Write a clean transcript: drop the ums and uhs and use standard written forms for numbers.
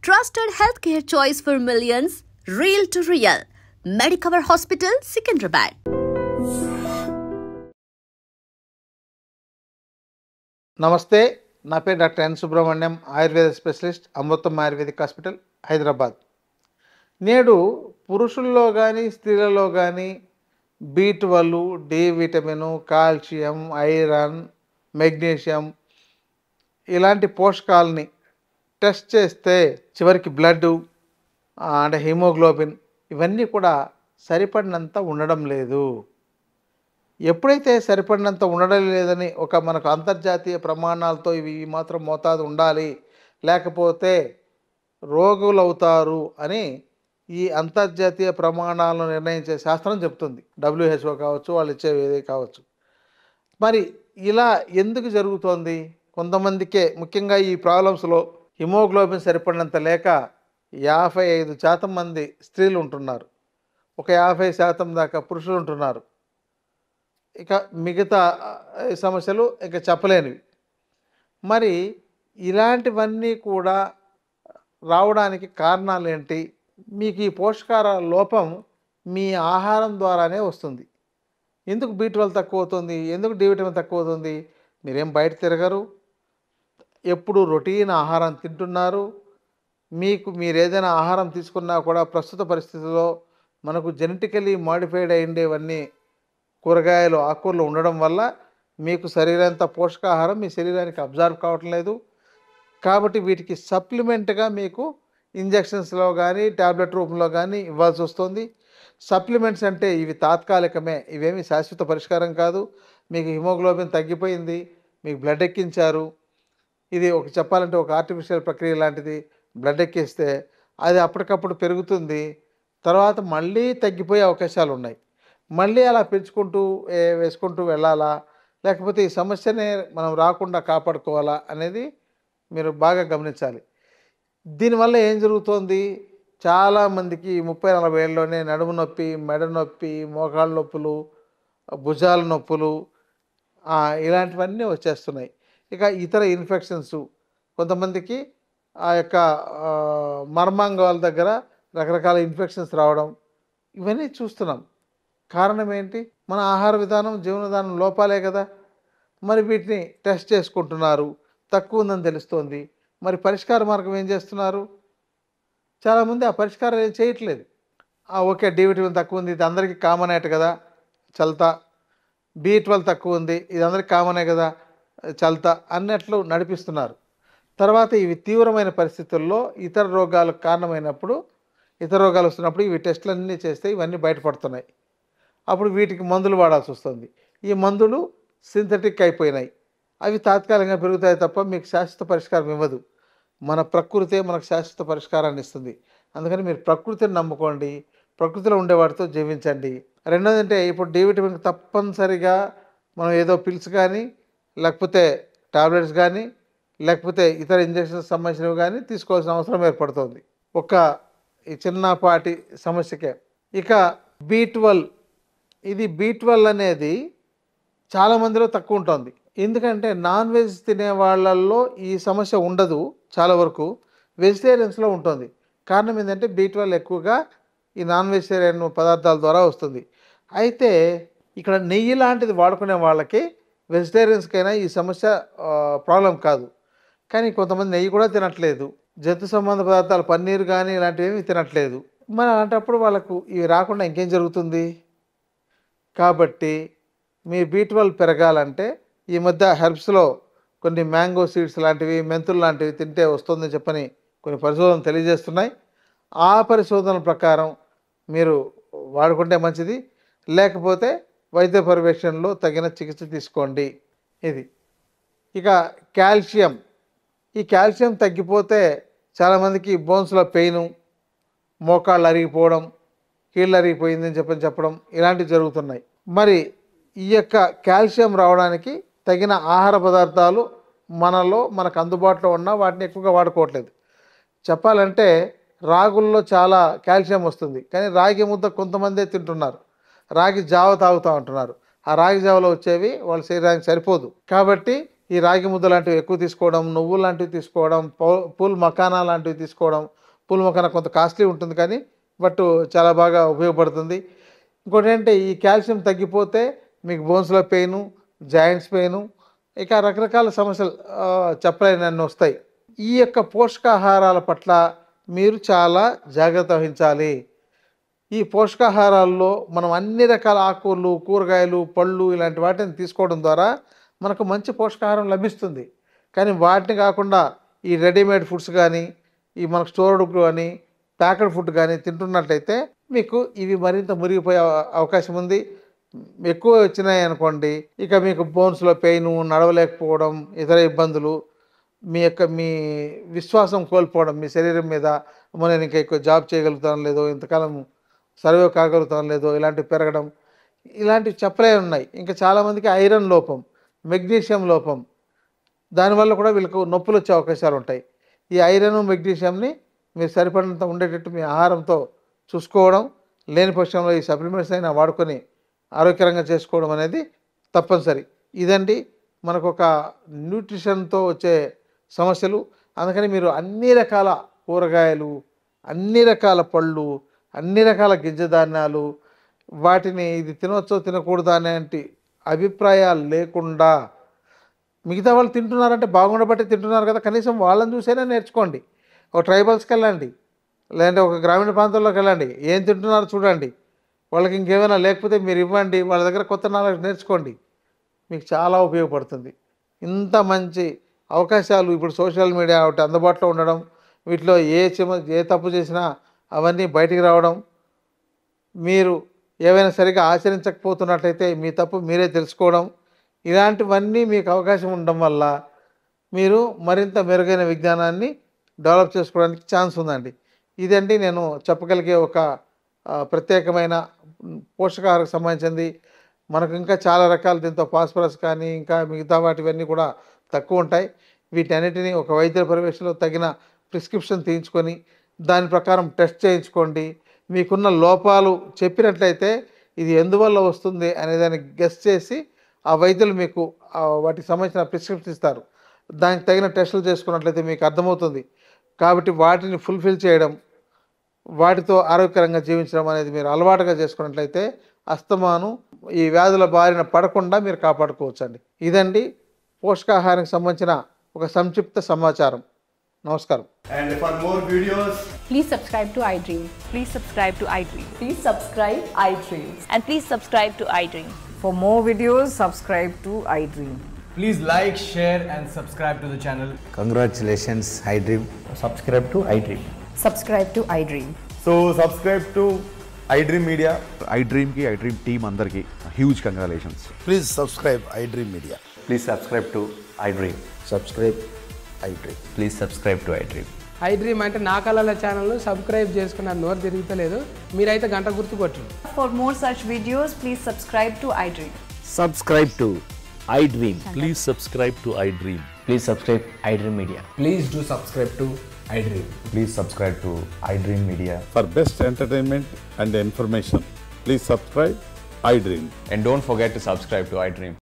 Trusted healthcare choice for millions, real to real. Medicover Hospital, Secunderabad. నమస్తే, నా పేరు doctor N Subrahmanyam, Ayurveda specialist, Amrutham Ayurvedic hospital, Hyderabad. నేడు పురుషుల్లో కానీ స్త్రీలలో కానీ B12, D vitamin, calcium, iron, magnesium ఇలాంటి పోషకాలని టెస్ట్ చేస్తే చివరికి బ్లడ్ అంటే హిమోగ్లోబిన్ ఇవన్నీ కూడా సరిపడినంత ఉండడం లేదు. ఎప్పుడైతే సరిపడినంత ఉండడం లేదని మనకు అంతర్జాతీయ ప్రమాణాలతో ఇవి మాత్రం మోతాదు ఉండాలి, లేకపోతే రోగులు అవుతారు అని ఈ అంతర్జాతీయ ప్రమాణాలను నిర్ణయించే శాస్త్రం చెప్తుంది. WHO కావచ్చు, వాళ్ళు ఇచ్చేది కావచ్చు. మరి ఇలా ఎందుకు జరుగుతోంది? కొంతమందికే, ముఖ్యంగా ఈ ప్రాబ్లమ్స్లో హిమోగ్లోబిన్ సరిపడినంత లేక 55% మంది స్త్రీలు ఉంటున్నారు, ఒక 50% దాకా పురుషులు ఉంటున్నారు. ఇక మిగతా సమస్యలు ఇక చెప్పలేనివి. మరి ఇలాంటివన్నీ కూడా రావడానికి కారణాలు ఏంటి? మీకు ఈ పోషకాల లోపం మీ ఆహారం ద్వారానే వస్తుంది. ఎందుకు B12 తక్కువ అవుతుంది? ఎందుకు డి విటమిన్ తక్కువ అవుతుంది? మీరేం బయట తిరగరు, ఎప్పుడు రొటీన్ ఆహారం తింటున్నారు. మీరు ఏదైనా ఆహారం తీసుకున్నా కూడా ప్రస్తుత పరిస్థితుల్లో మనకు జెనెటికలీ మాడిఫైడ్ అయ్యేవన్నీ కూరగాయలు, ఆకుకూరలు ఉండడం వల్ల మీకు శరీరంత పోషకాహారం మీ శరీరానికి అబ్జర్వ్ కావటం లేదు. కాబట్టి వీటికి సప్లిమెంట్గా మీకు ఇంజెక్షన్స్లో కానీ ట్యాబ్లెట్ రూపంలో కానీ ఇవ్వాల్సి వస్తుంది. సప్లిమెంట్స్ అంటే ఇవి తాత్కాలికమే, ఇవేమి శాశ్వత పరిష్కారం కాదు. మీకు హిమోగ్లోబిన్ తగ్గిపోయింది, మీకు బ్లడ్ ఎక్కించారు, ఇది చెప్పాలంటే ఒక ఆర్టిఫిషియల్ ప్రక్రియ లాంటిది. బ్లడ్ ఎక్కిస్తే అది అప్పటికప్పుడు పెరుగుతుంది, తర్వాత మళ్ళీ తగ్గిపోయే అవకాశాలు ఉన్నాయి. మళ్ళీ అలా పెంచుకుంటూ వేసుకుంటూ వెళ్ళాలా, లేకపోతే ఈ సమస్యనే మనం రాకుండా కాపాడుకోవాలా అనేది మీరు బాగా గమనించాలి. దీనివల్ల ఏం జరుగుతోంది? చాలామందికి 30-40 ఏళ్ళలోనే నడుము నొప్పి, మెడ నొప్పి, మోకాళ్ళ నొప్పులు, భుజాల నొప్పులు ఇలాంటివన్నీ వచ్చేస్తున్నాయి. ఇక ఇతర ఇన్ఫెక్షన్స్, కొంతమందికి ఆ యొక్క మర్మాంగాల దగ్గర రకరకాల ఇన్ఫెక్షన్స్ రావడం, ఇవన్నీ చూస్తున్నాం. కారణం ఏంటి? మన ఆహార విధానం, జీవన విధానం లోపాలే కదా. మరి వీటిని టెస్ట్ చేసుకుంటున్నారు, తక్కువ ఉందని తెలుస్తోంది. మరి పరిష్కార మార్గం ఏం చేస్తున్నారు? చాలామంది ఆ పరిష్కారం ఏం చేయట్లేదు. ఓకే, డి విటమిన్ తక్కువ ఉంది, ఇది అందరికీ కామనేట కదా, చల్తా. B12 తక్కువ ఉంది, ఇది అందరికీ కామనే కదా, చల్తా అన్నట్లు నడిపిస్తున్నారు. తర్వాత ఇవి తీవ్రమైన పరిస్థితుల్లో ఇతర రోగాలకు కారణమైనప్పుడు, ఇతర రోగాలు వస్తున్నప్పుడు ఇవి టెస్టులన్నీ చేస్తే ఇవన్నీ బయటపడుతున్నాయి. అప్పుడు వీటికి మందులు వాడాల్సి వస్తుంది. ఈ మందులు సింథటిక్ అయిపోయినాయి, అవి తాత్కాలికంగా పెరుగుతాయి తప్ప మీకు శాశ్వత పరిష్కారం ఇవ్వదు. మన ప్రకృతే మనకు శాశ్వత పరిష్కారాన్ని ఇస్తుంది. అందుకని మీరు ప్రకృతిని నమ్ముకోండి, ప్రకృతిలో ఉండేవాటితో జీవించండి. రెండోది అంటే, ఇప్పుడు డి విటమిన్కి తప్పనిసరిగా మనం ఏదో పిల్స్ కానీ, లేకపోతే టాబ్లెట్స్ కానీ, లేకపోతే ఇతర ఇంజెక్షన్స్ సంబంధించినవి కానీ తీసుకోవాల్సిన అవసరం ఏర్పడుతుంది, ఈ చిన్నపాటి సమస్యకే. ఇక B12, ఇది B12 అనేది చాలామందిలో తక్కువ ఉంటుంది. ఎందుకంటే నాన్ వెజ్ తినే వాళ్ళల్లో ఈ సమస్య ఉండదు, చాలా వరకు వెజిటేరియన్స్లో ఉంటుంది. కారణం ఏంటంటే B12 ఎక్కువగా ఈ నాన్ వెజిటేరియన్ పదార్థాల ద్వారా వస్తుంది. అయితే ఇక్కడ నెయ్యి లాంటిది వాడుకునే వాళ్ళకి, వెజిటేరియన్స్కైనా ఈ సమస్య ప్రాబ్లం కాదు. కానీ కొంతమంది నెయ్యి కూడా తినట్లేదు, జంతు సంబంధ పదార్థాలు, పన్నీరు కానీ ఇలాంటివి తినట్లేదు. మరి అలాంటప్పుడు వాళ్ళకు ఇవి రాకుండా ఇంకేం జరుగుతుంది? కాబట్టి మీ B12 పెరగాలంటే ఈ మధ్య హెర్బ్స్లో కొన్ని మ్యాంగో సీడ్స్ లాంటివి, మెంతులు లాంటివి తింటే వస్తుందని చెప్పని కొన్ని పరిశోధనలు తెలియజేస్తున్నాయి. ఆ పరిశోధనల ప్రకారం మీరు వాడుకుంటే మంచిది, లేకపోతే వైద్య పర్యవేక్షణలో తగిన చికిత్స తీసుకోండి. ఇది. ఇక కాల్షియం, ఈ కాల్షియం తగ్గిపోతే చాలామందికి బోన్స్లో పెయిను, మోకాళ్ళు అరిగిపోవడం, కీళ్ళు అరిగిపోయిందని చెప్పడం ఇలాంటివి జరుగుతున్నాయి. మరి ఈ యొక్క కాల్షియం రావడానికి తగిన ఆహార పదార్థాలు మనకు అందుబాటులో ఉన్న వాటిని ఎక్కువగా వాడుకోవట్లేదు. చెప్పాలంటే రాగుల్లో చాలా కాల్షియం వస్తుంది, కానీ రాగి ముద్ద కొంతమందే తింటున్నారు, రాగి జావ తాగుతూ ఉంటున్నారు. ఆ రాగి జావలో వచ్చేవి వాళ్ళ శరీరానికి సరిపోదు. కాబట్టి ఈ రాగి ముద్ద లాంటివి ఎక్కువ తీసుకోవడం, నువ్వులు లాంటివి తీసుకోవడం, పూల్ మఖానా లాంటివి తీసుకోవడం. పూల్ మఖానా కొంత కాస్ట్లీ ఉంటుంది కానీ బట్ చాలా బాగా ఉపయోగపడుతుంది. ఇంకోటి ఏంటంటే ఈ కాల్షియం తగ్గిపోతే మీకు బోన్స్లో పెయిను, జాయింట్స్ పెయిను, ఇక రకరకాల సమస్యలు చెప్పలేనన్ని వస్తాయి. ఈ యొక్క పోషకాహారాల పట్ల మీరు చాలా జాగ్రత్త వహించాలి. ఈ పోషకాహారాల్లో మనం అన్ని రకాల ఆకుకూరలు, కూరగాయలు, పళ్ళు ఇలాంటి వాటిని తీసుకోవడం ద్వారా మనకు మంచి పోషకాహారం లభిస్తుంది. కానీ వాటిని కాకుండా ఈ రెడీమేడ్ ఫుడ్స్ కానీ, ఈ మనకు స్టోర్డ్ కానీ, ప్యాకెడ్ ఫుడ్ కానీ తింటున్నట్లయితే మీకు ఇవి మరింత మురిగిపోయే అవకాశం ఉంది. ఎక్కువ వచ్చినాయి అనుకోండి, ఇక మీకు బోన్స్లో పెయిన్, నడవలేకపోవడం, ఇతర ఇబ్బందులు, మీ విశ్వాసం కోల్పోవడం మీ శరీరం మీద, నేను ఇంకా ఎక్కువ జాబ్ చేయగలుగుతాను లేదో, ఇంతకాలం సర్వే కాగలుగుతాను లేదో, ఇలాంటివి పెరగడం, ఇలాంటివి చెప్పలే ఉన్నాయి. ఇంకా చాలామందికి ఐరన్ లోపం, మెగ్నీషియం లోపం, దానివల్ల కూడా వీళ్ళకు నొప్పులు వచ్చే అవకాశాలు ఉంటాయి. ఈ ఐరన్, మెగ్నీషియంని మీరు సరిపడినంత ఉండేటట్టు మీ ఆహారంతో చూసుకోవడం, లేని పక్షంలో ఈ సప్లిమెంట్స్ అయినా వాడుకొని ఆరోగ్యకరంగా చేసుకోవడం అనేది తప్పనిసరి. ఇదండి మనకు ఒక న్యూట్రిషన్తో వచ్చే సమస్యలు. అందుకని మీరు అన్ని రకాల కూరగాయలు, అన్ని రకాల పళ్ళు, అన్ని రకాల గింజధాన్యాలు, వాటిని ఇది తినవచ్చో తినకూడదు అనేటి అభిప్రాయాలు లేకుండా, మిగతా వాళ్ళు తింటున్నారంటే బాగుండబట్టి తింటున్నారు కదా, కనీసం వాళ్ళని చూసైనా నేర్చుకోండి. ఒక ట్రైబల్స్కి వెళ్ళండి, లేదంటే ఒక గ్రామీణ ప్రాంతంలోకి వెళ్ళండి, ఏం తింటున్నారో చూడండి. వాళ్ళకి ఇంకేమైనా లేకపోతే మీరు ఇవ్వండి, వాళ్ళ దగ్గర కొత్త నాలెడ్జ్ నేర్చుకోండి. మీకు చాలా ఉపయోగపడుతుంది. ఇంత మంచి అవకాశాలు ఇప్పుడు సోషల్ మీడియా ఒకటి అందుబాటులో ఉండడం, వీటిలో ఏ తప్పు చేసినా అవన్నీ బయటికి రావడం, మీరు ఏవైనా సరిగా ఆచరించకపోతున్నట్లయితే మీ తప్పు మీరే తెలుసుకోవడం, ఇలాంటివన్నీ మీకు అవకాశం ఉండడం వల్ల మీరు మరింత మెరుగైన విజ్ఞానాన్ని డెవలప్ చేసుకోవడానికి ఛాన్స్ ఉందండి. ఇదండి నేను చెప్పగలిగే ఒక ప్రత్యేకమైన పోషకాహారకు సంబంధించింది. మనకు ఇంకా చాలా రకాలు దీంతో ఫాస్ఫరస్ కానీ ఇంకా మిగతా వాటివన్నీ కూడా తక్కువ ఉంటాయి. వీటన్నిటిని ఒక వైద్య పర్యవేక్షణలో తగిన ప్రిస్క్రిప్షన్ తీయించుకొని దాని ప్రకారం టెస్ట్ చేయించుకోండి. మీకున్న లోపాలు చెప్పినట్లయితే ఇది ఎందువల్ల వస్తుంది అనే దాన్ని గెస్ చేసి ఆ వైద్యులు మీకు వాటికి సంబంధించిన ప్రిస్క్రిప్షన్ ఇస్తారు. దానికి తగిన టెస్టులు చేసుకున్నట్లయితే మీకు అర్థమవుతుంది. కాబట్టి వాటిని ఫుల్ఫిల్ చేయడం, వాటితో ఆరోగ్యకరంగా జీవించడం అనేది మీరు అలవాటుగా చేసుకున్నట్లయితే అస్తమాను ఈ వ్యాధుల బారిన పడకుండా మీరు కాపాడుకోవచ్చండి. ఇదండి పోషకాహారానికి సంబంధించిన ఒక సంక్షిప్త సమాచారం. నమస్కారం. And for more videos, please subscribe to iDream. Please subscribe to iDream. Please subscribe iDream. And please subscribe to iDream. For more videos, subscribe to iDream. please like, share and subscribe to the channel. Congratulations, iDream. Subscribe to iDream. Subscribe to iDream. So subscribe to iDream Media. iDream ki iDream team andarki huge congratulations. Please subscribe iDream Media. Please subscribe to iDream. Subscribe iDream. Please subscribe to iDream. iDream అంటే నా కళల channel subscribe చేసుకున్న నోరు తిరుగుతలేదు, మీరైతే గంట గుర్తు కొట్టండి. For more such videos, please subscribe to iDream. Subscribe to iDream. Please subscribe to iDream. Please subscribe iDream Media. Please do subscribe to iDream. Please subscribe to iDream Media. For best entertainment and information, please subscribe iDream. And don't forget to subscribe to iDream.